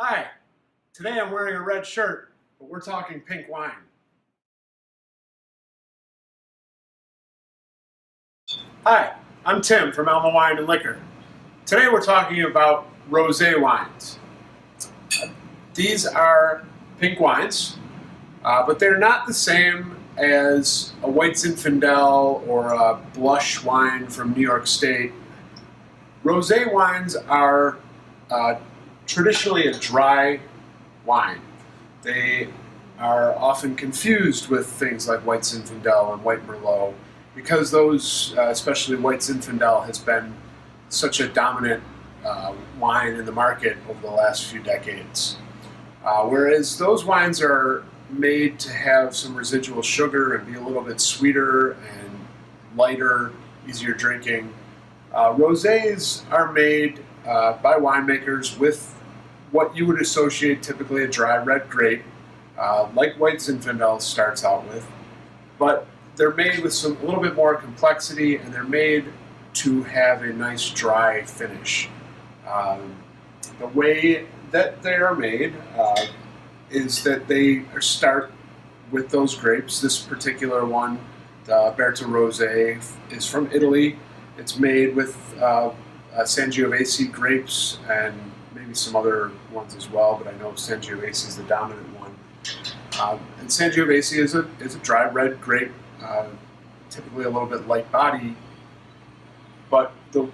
Hi, today I'm wearing a red shirt, but we're talking pink wine. Hi, I'm Tim from Elma Wine Liquor. Today we're talking about rosé wines. These are pink wines, but they're not the same as a White Zinfandel or a blush wine from New York State. Rosé wines are traditionally a dry wine. They are often confused with things like White Zinfandel and White Merlot because those, especially White Zinfandel, has been such a dominant wine in the market over the last few decades. Whereas those wines are made to have some residual sugar and be a little bit sweeter and lighter, easier drinking. Rosés are made by winemakers with what you would associate typically a dry red grape, like White Zinfandel starts out with, but they're made with a little bit more complexity, and they're made to have a nice dry finish. The way that they are made is that they start with those grapes. This particular one, the Berta Rosé, is from Italy. It's made with Sangiovese grapes and maybe some other ones as well, but I know Sangiovese is the dominant one. And Sangiovese is a dry red grape, typically a little bit light body, but the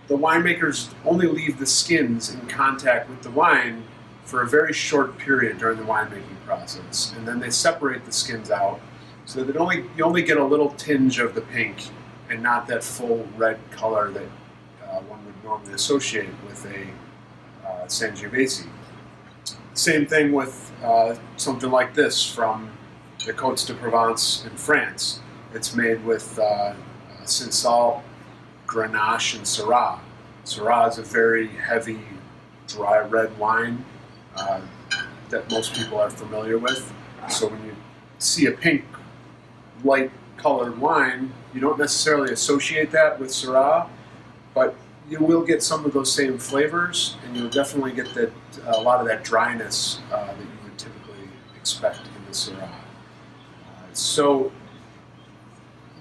winemakers only leave the skins in contact with the wine for a very short period during the winemaking process, and then they separate the skins out so that you only get a little tinge of the pink and not that full red color that one would normally associate with a Sangiovese. Same thing with something like this from the Côtes de Provence in France. It's made with Cinsault, Grenache, and Syrah. Syrah is a very heavy, dry red wine that most people are familiar with. So when you see a pink, light colored wine, you don't necessarily associate that with Syrah, but you will get some of those same flavors, and you'll definitely get a lot of that dryness that you would typically expect in the Syrah. So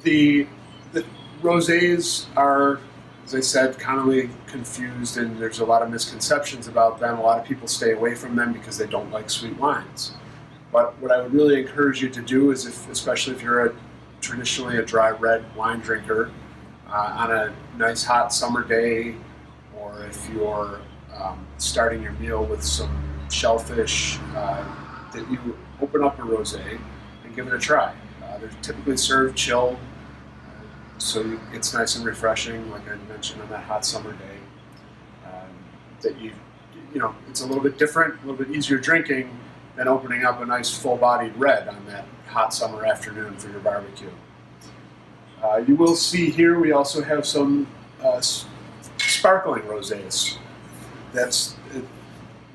the rosés are, as I said, commonly confused, and there's a lot of misconceptions about them. A lot of people stay away from them because they don't like sweet wines. But what I would really encourage you to do is, especially if you're traditionally a dry red wine drinker, on a nice hot summer day, or if you're starting your meal with some shellfish, that you open up a rosé and give it a try. They're typically served chilled, so it's nice and refreshing, like I mentioned, on that hot summer day. That it's a little bit different, a little bit easier drinking than opening up a nice full-bodied red on that hot summer afternoon for your barbecue. You will see here we also have some sparkling rosés. It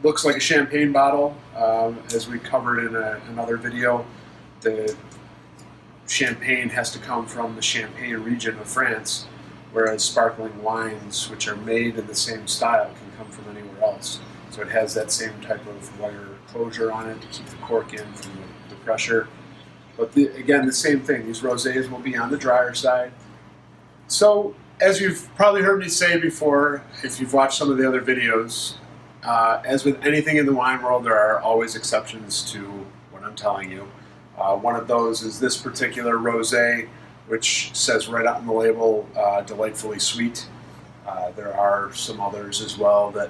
looks like a champagne bottle, as we covered in another video. The champagne has to come from the Champagne region of France, whereas sparkling wines, which are made in the same style, can come from anywhere else. So it has that same type of wire closure on it to keep the cork in from the pressure. But again, the same thing. These rosés will be on the drier side. So, as you've probably heard me say before, if you've watched some of the other videos, as with anything in the wine world, there are always exceptions to what I'm telling you. One of those is this particular rosé, which says right out on the label, delightfully sweet. There are some others as well that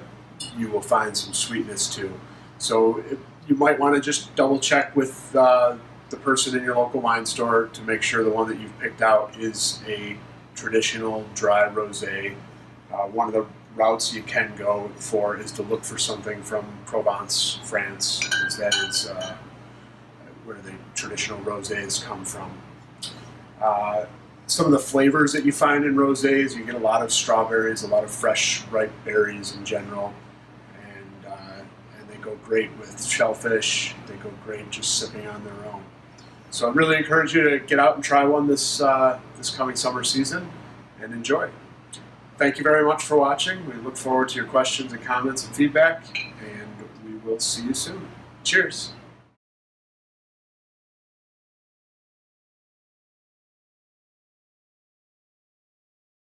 you will find some sweetness to. So you might want to just double check with the person in your local wine store to make sure the one that you've picked out is a traditional dry rosé. One of the routes you can go for is to look for something from Provence, France, because that is where the traditional rosés come from. Some of the flavors that you find in rosés, you get a lot of strawberries, a lot of fresh, ripe berries in general, and they go great with shellfish. They go great just sipping on their own. So I really encourage you to get out and try one this coming summer season and enjoy. Thank you very much for watching. We look forward to your questions and comments and feedback, and we we'll see you soon. Cheers.